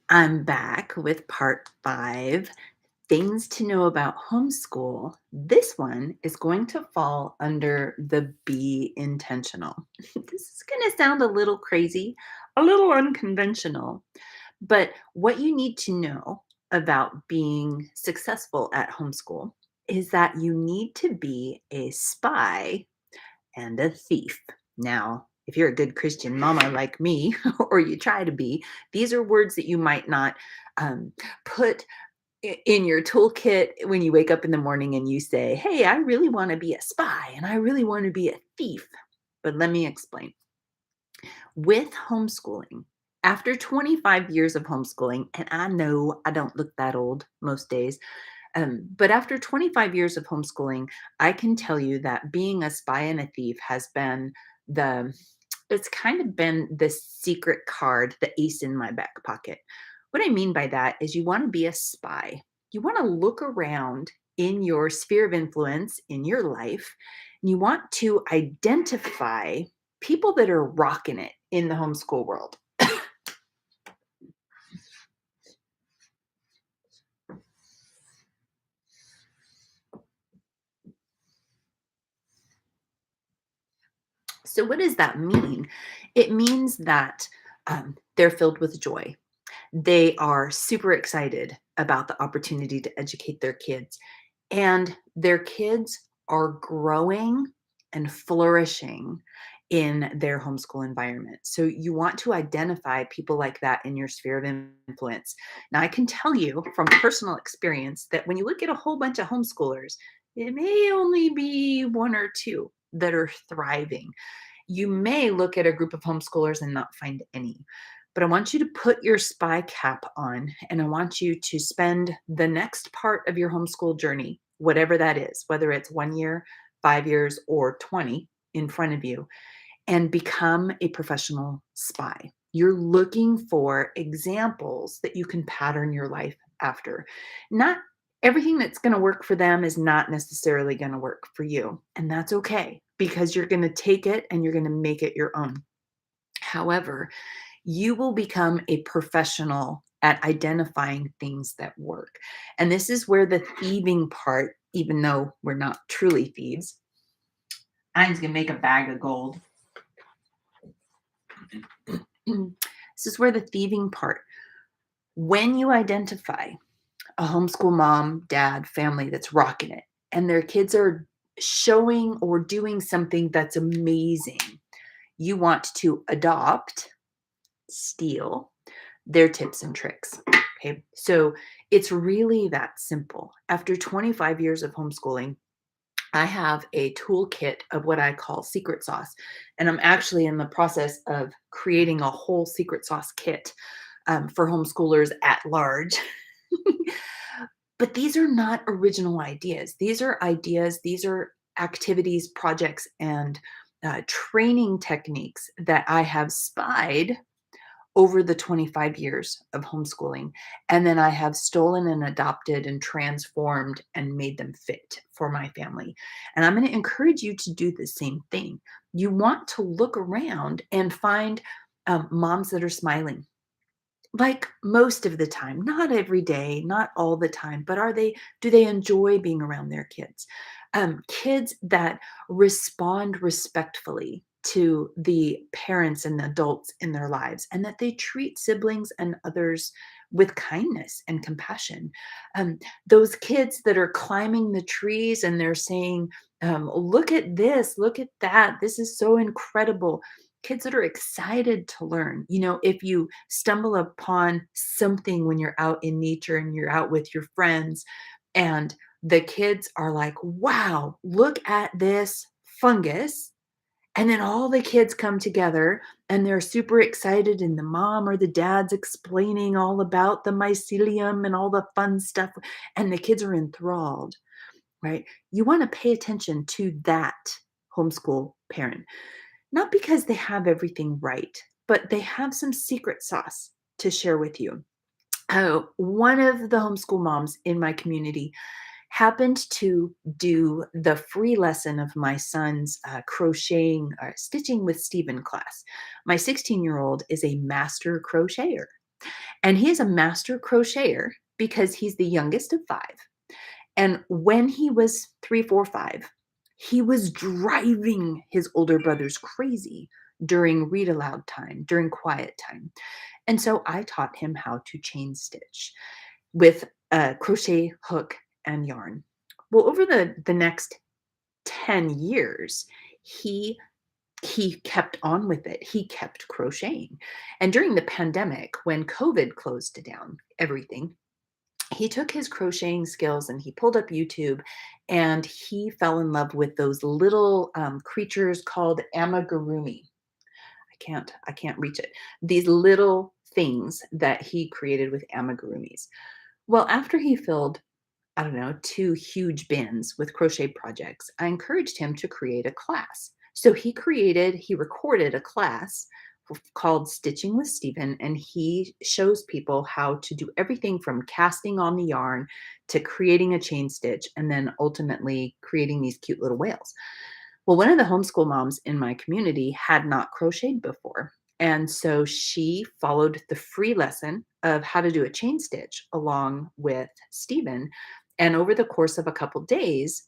I'm back with part 5, things to know about homeschool. This one is going to fall under the be intentional. This is going to sound a little crazy, a little unconventional, but what you need to know about being successful at homeschool is that you need to be a spy and a thief. Now, if you're a good Christian mama like me, or you try to be, these are words that you might not um, put in your toolkit when you wake up in the morning and you say, "Hey, I really want to be a spy and I really want to be a thief." But let me explain. With homeschooling, after 25 years of homeschooling, and I know I don't look that old most days, but after 25 years of homeschooling, I can tell you that being a spy and a thief has been the it's kind of been the secret card, the ace in my back pocket. What I mean by that is you want to be a spy. You want to look around in your sphere of influence in your life, and you want to identify people that are rocking it in the homeschool world. So, what does that mean? It means that they're filled with joy. They are super excited about the opportunity to educate their kids, and their kids are growing and flourishing in their homeschool environment. So, you want to identify people like that in your sphere of influence. Now, I can tell you from personal experience that when you look at a whole bunch of homeschoolers, it may only be one or two that are thriving. You may look at a group of homeschoolers and not find any. But I want you to put your spy cap on and I want you to spend the next part of your homeschool journey, whatever that is, whether it's 1 year, 5 years, or 20 in front of you, and become a professional spy. You're looking for examples that you can pattern your life after. Not everything that's going to work for them is not necessarily going to work for you. And that's okay because you're going to take it and you're going to make it your own. However, you will become a professional at identifying things that work. And this is where the thieving part, even though we're not truly thieves, I'm going to make a bag of gold. This is where the thieving part, when you identify a homeschool mom, dad, family that's rocking it, and their kids are showing or doing something that's amazing, you want to adopt, steal their tips and tricks. Okay. So it's really that simple. After 25 years of homeschooling, I have a toolkit of what I call secret sauce. And I'm actually in the process of creating a whole secret sauce kit for homeschoolers at large. But these are not original ideas. These are ideas, these are activities, projects, and training techniques that I have spied over the 25 years of homeschooling. And then I have stolen and adopted and transformed and made them fit for my family. And I'm going to encourage you to do the same thing. You want to look around and find moms that are smiling. Like most of the time, not every day, not all the time, but do they enjoy being around their kids? Kids that respond respectfully to the parents and the adults in their lives, and that they treat siblings and others with kindness and compassion. Those kids that are climbing the trees and they're saying, look at this, look at that, this is so incredible. Kids that are excited to learn. If you stumble upon something when you're out in nature and you're out with your friends, and the kids are like, wow, look at this fungus. And then all the kids come together and they're super excited, and the mom or the dad's explaining all about the mycelium and all the fun stuff, and the kids are enthralled, right? You want to pay attention to that homeschool parent, not because they have everything right, but they have some secret sauce to share with you. One of the homeschool moms in my community happened to do the free lesson of my son's crocheting or stitching with Stephen class. My 16-year-old is a master crocheter. And he is a master crocheter because he's the youngest of 5. And when he was 3, 4, 5, he was driving his older brothers crazy during read aloud time, during quiet time. And so I taught him how to chain stitch with a crochet hook and yarn. Well, over the next 10 years, he he kept on with it. He kept crocheting. And during the pandemic, when COVID closed down everything, he took his crocheting skills and he pulled up YouTube and he fell in love with those little creatures called amigurumi. I can't reach it. These little things that he created with amigurumis. Well, after he filled, I don't know, 2 huge bins with crochet projects, I encouraged him to create a class. So he recorded a class called Stitching with Stephen, and he shows people how to do everything from casting on the yarn to creating a chain stitch and then ultimately creating these cute little whales. Well, one of the homeschool moms in my community had not crocheted before. And so she followed the free lesson of how to do a chain stitch along with Stephen. And over the course of a couple days,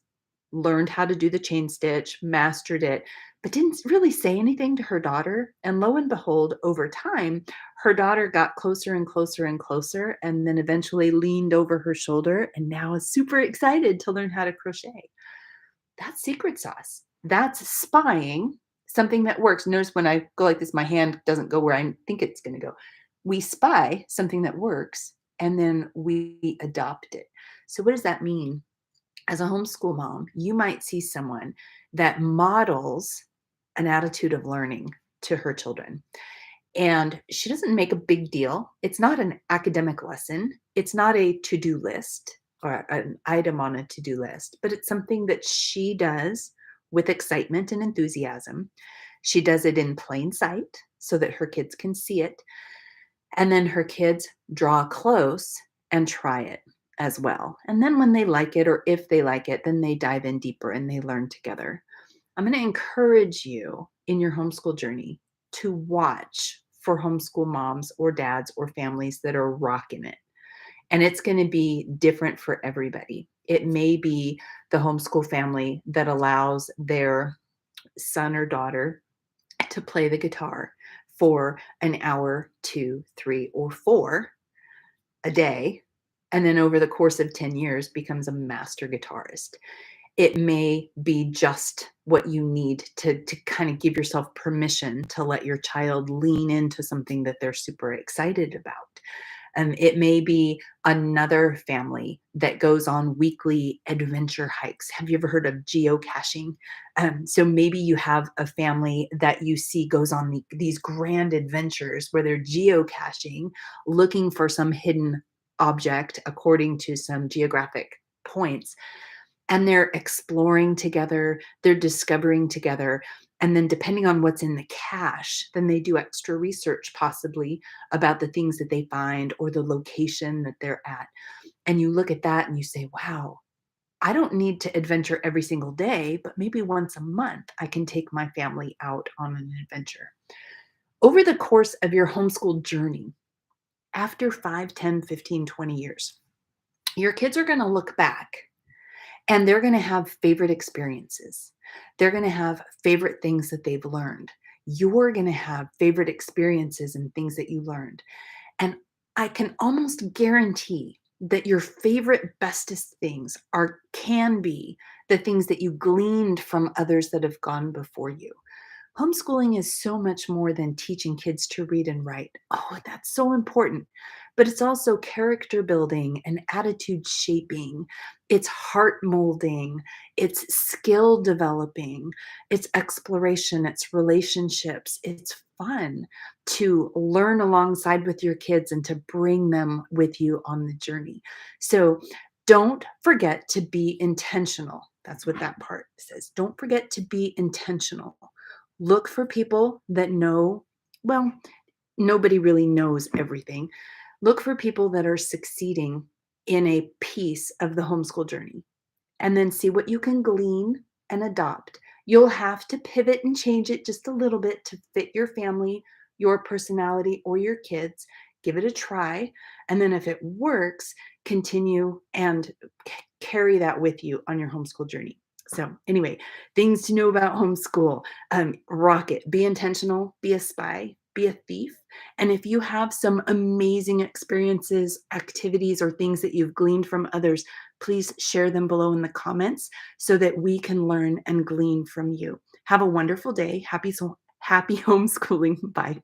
learned how to do the chain stitch, mastered it, but didn't really say anything to her daughter. And lo and behold, over time, her daughter got closer and closer and closer, and then eventually leaned over her shoulder and now is super excited to learn how to crochet. That's secret sauce. That's spying something that works. Notice when I go like this, my hand doesn't go where I think it's going to go. We spy something that works and then we adopt it. So, what does that mean? As a homeschool mom, you might see someone that models an attitude of learning to her children. And she doesn't make a big deal. It's not an academic lesson. It's not a to-do list or an item on a to-do list, but it's something that she does with excitement and enthusiasm. She does it in plain sight so that her kids can see it. And then her kids draw close and try it as well. And then when they like it, or if they like it, then they dive in deeper and they learn together. I'm going to encourage you in your homeschool journey to watch for homeschool moms or dads or families that are rocking it. And it's going to be different for everybody. It may be the homeschool family that allows their son or daughter to play the guitar for an hour, 2, 3, or 4 a day. And then over the course of 10 years becomes a master guitarist. It may be just what you need to kind of give yourself permission to let your child lean into something that they're super excited about. It may be another family that goes on weekly adventure hikes. Have you ever heard of geocaching? So maybe you have a family that you see goes on these grand adventures where they're geocaching, looking for some hidden object according to some geographic points, and they're exploring together, they're discovering together. And then depending on what's in the cache, then they do extra research possibly about the things that they find or the location that they're at. And you look at that and you say, wow, I don't need to adventure every single day, but maybe once a month I can take my family out on an adventure. Over the course of your homeschool journey, after 5, 10, 15, 20 years, your kids are going to look back and they're going to have favorite experiences. They're going to have favorite things that they've learned. You're going to have favorite experiences and things that you learned. And I can almost guarantee that your favorite, bestest things can be the things that you gleaned from others that have gone before you. Homeschooling is so much more than teaching kids to read and write. Oh, that's so important. But it's also character building and attitude shaping. It's heart molding. It's skill developing. It's exploration. It's relationships. It's fun to learn alongside with your kids and to bring them with you on the journey. So don't forget to be intentional. That's what that part says. Don't forget to be intentional. Look for people that know, well, nobody really knows everything. Look for people that are succeeding in a piece of the homeschool journey and then see what you can glean and adopt. You'll have to pivot and change it just a little bit to fit your family, your personality, or your kids. give it a try, and then if it works, continue and carry that with you on your homeschool journey. So, anyway, things to know about homeschool. Rock it. Be intentional, be a spy, be a thief. And if you have some amazing experiences, activities, or things that you've gleaned from others, please share them below in the comments so that we can learn and glean from you. Have a wonderful day. Happy homeschooling. Bye.